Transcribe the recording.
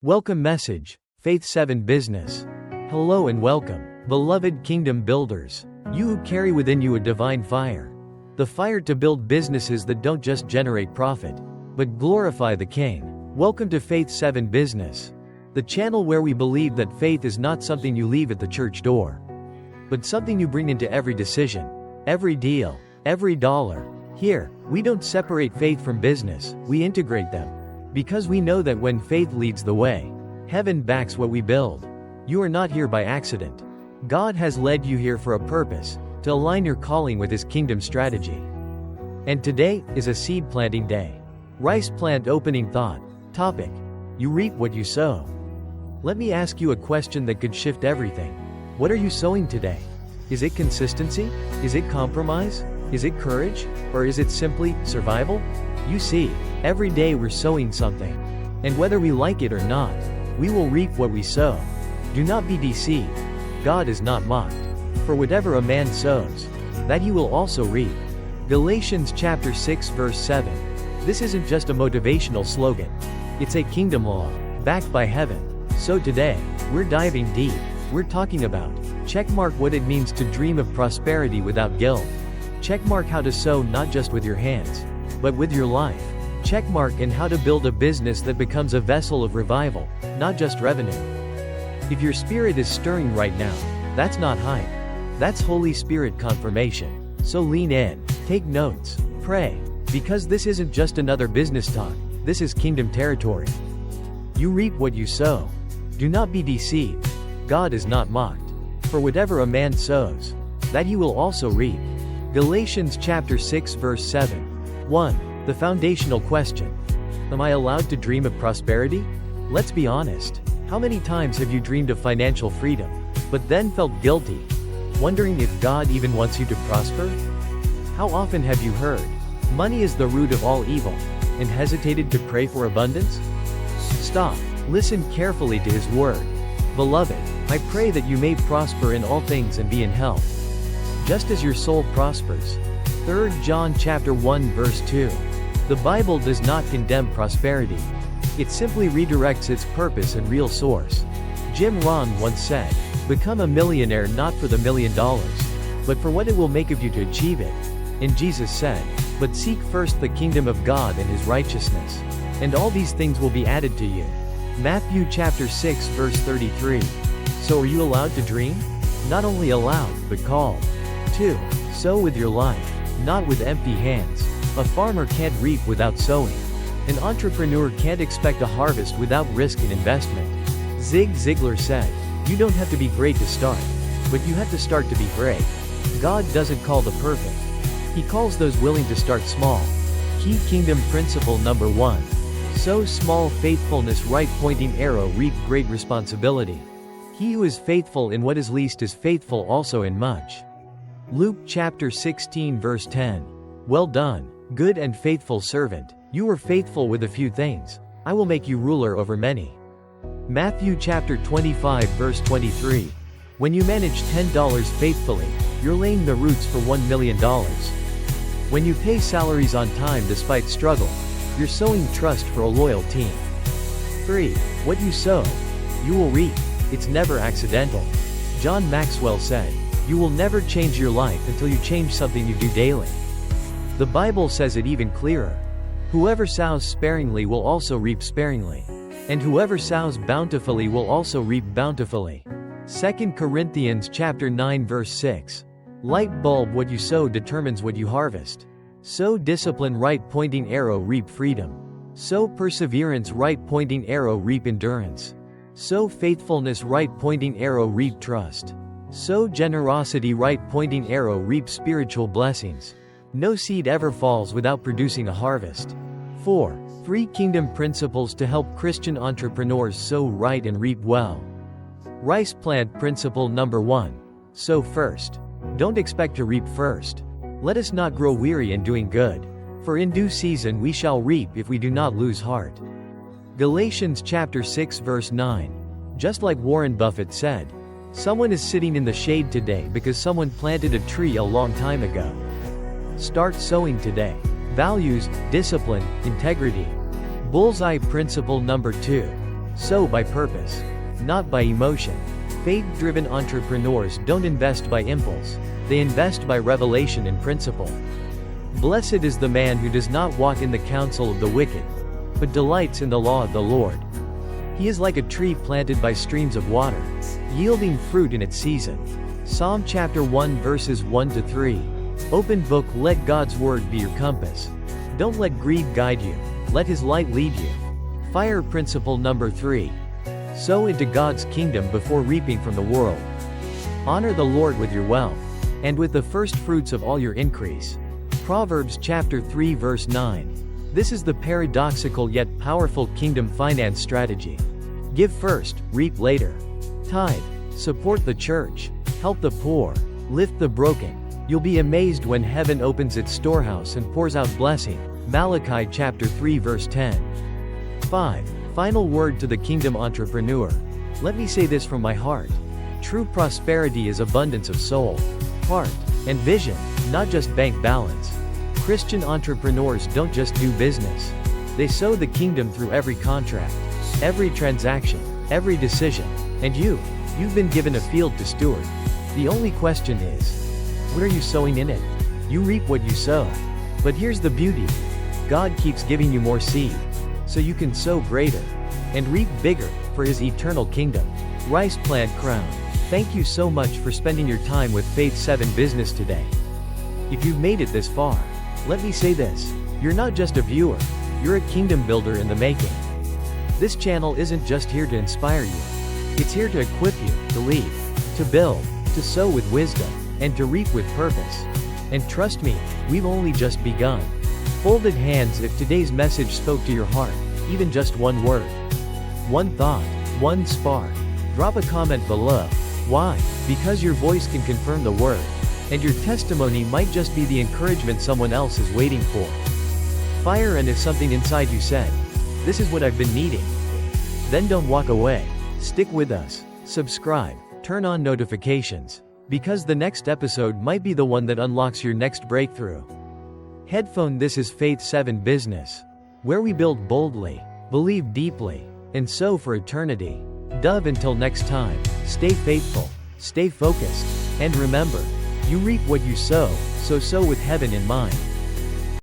Welcome message, Faith 7 Business. Hello and welcome, beloved kingdom builders. You who carry within you a divine fire. The fire to build businesses that don't just generate profit, but glorify the King. Welcome to Faith 7 Business, the channel where we believe that faith is not something you leave at the church door, but something you bring into every decision, every deal, every dollar. Here, we don't separate faith from business, we integrate them. Because we know that when faith leads the way, heaven backs what we build. You are not here by accident. God has led you here for a purpose, to align your calling with His kingdom strategy. And today is a seed planting day. Rice plant opening thought. Topic: You reap what you sow. Let me ask you a question that could shift everything. What are you sowing today? Is it consistency? Is it compromise? Is it courage? Or is it simply survival? You see, every day we're sowing something. And whether we like it or not, we will reap what we sow. Do not be deceived. God is not mocked. For whatever a man sows, that he will also reap. Galatians chapter 6 verse 7. This isn't just a motivational slogan. It's a kingdom law, backed by heaven. So today, we're diving deep. We're talking about checkmark what it means to dream of prosperity without guilt. Checkmark how to sow not just with your hands, but with your life. Checkmark and how to build a business that becomes a vessel of revival, not just revenue. If your spirit is stirring right now, that's not hype. That's Holy Spirit confirmation. So lean in, take notes, pray, because this isn't just another business talk, this is kingdom territory. You reap what you sow. Do not be deceived. God is not mocked. For whatever a man sows, that he will also reap. Galatians chapter 6 verse 7. 1. The foundational question. Am I allowed to dream of prosperity? Let's be honest. How many times have you dreamed of financial freedom, but then felt guilty, wondering if God even wants you to prosper? How often have you heard, money is the root of all evil, and hesitated to pray for abundance? Stop, listen carefully to His word. Beloved, I pray that you may prosper in all things and be in health, just as your soul prospers. 3 John chapter 1 verse 2. The Bible does not condemn prosperity. It simply redirects its purpose and real source. Jim Rohn once said, "Become a millionaire not for the $1 million, but for what it will make of you to achieve it." And Jesus said, "But seek first the kingdom of God and His righteousness, and all these things will be added to you." Matthew chapter 6 verse 33. So are you allowed to dream? Not only allowed, but called. 2. Sow with your life, not with empty hands. A farmer can't reap without sowing. An entrepreneur can't expect a harvest without risk and investment. Zig Ziglar said, "You don't have to be great to start, but you have to start to be great." God doesn't call the perfect. He calls those willing to start small. Key kingdom principle number 1. Sow small faithfulness right pointing arrow reap great responsibility. He who is faithful in what is least is faithful also in much. Luke chapter 16 verse 10. Well done, good and faithful servant. You were faithful with a few things. I will make you ruler over many. Matthew chapter 25 verse 23. When you manage $10 faithfully, you're laying the roots for $1 million. When you pay salaries on time despite struggle, you're sowing trust for a loyal team. 3. What you sow, you will reap. It's never accidental. John Maxwell said, "You will never change your life until you change something you do daily." The Bible says it even clearer. Whoever sows sparingly will also reap sparingly. And whoever sows bountifully will also reap bountifully. 2 Corinthians chapter 9 verse 6. Light bulb what you sow determines what you harvest. Sow discipline right pointing arrow reap freedom. Sow perseverance right pointing arrow reap endurance. Sow faithfulness right pointing arrow reap trust. Sow generosity right pointing arrow reap spiritual blessings. No seed ever falls without producing a harvest. 4. 3 kingdom principles to help Christian entrepreneurs sow right and reap well. Rice plant principle number 1. Sow first. Don't expect to reap first. Let us not grow weary in doing good, for in due season we shall reap if we do not lose heart. Galatians chapter 6 verse 9. Just like Warren Buffett said, someone is sitting in the shade today because someone planted a tree a long time ago. Start sowing today. Values, discipline, integrity. Bullseye principle number 2. Sow by purpose, not by emotion. Faith-driven entrepreneurs don't invest by impulse, they invest by revelation and principle. Blessed is the man who does not walk in the counsel of the wicked, but delights in the law of the Lord. He is like a tree planted by streams of water, yielding fruit in its season. Psalm chapter 1 verses 1-3. Open book. Let God's word be your compass. Don't let greed guide you, let his light lead you. Fire principle number 3. Sow into God's kingdom before reaping from the world. Honor the Lord with your wealth, and with the first fruits of all your increase. Proverbs chapter 3 verse 9. This is the paradoxical yet powerful kingdom finance strategy. Give first, reap later. Tithe, support the church, help the poor, lift the broken. You'll be amazed when heaven opens its storehouse and pours out blessing. Malachi chapter 3 verse 10. 5. Final word to the kingdom entrepreneur. Let me say this from my heart. True prosperity is abundance of soul, heart, and vision, not just bank balance. Christian entrepreneurs don't just do business. They sow the kingdom through every contract, every transaction, every decision. And you've been given a field to steward. The only question is, what are you sowing in it? You reap what you sow. But here's the beauty. God keeps giving you more seed, so you can sow greater and reap bigger for his eternal kingdom. Rice Plant Crown. Thank you so much for spending your time with Faith 7 Business today. If you've made it this far, let me say this. You're not just a viewer, you're a kingdom builder in the making. This channel isn't just here to inspire you. It's here to equip you, to lead, to build, to sow with wisdom, and to reap with purpose. And trust me, we've only just begun. Folded hands if today's message spoke to your heart, even just one word, one thought, one spark. Drop a comment below. Why? Because your voice can confirm the word, and your testimony might just be the encouragement someone else is waiting for. Fire. And if something inside you said, "This is what I've been needing," then don't walk away. Stick with us. Subscribe. Turn on notifications, because the next episode might be the one that unlocks your next breakthrough. Headphone. This is Faith 7 Business, where we build boldly, believe deeply, and sow for eternity. Dove. Until next time, stay faithful, stay focused, and remember, you reap what you sow, so sow with heaven in mind.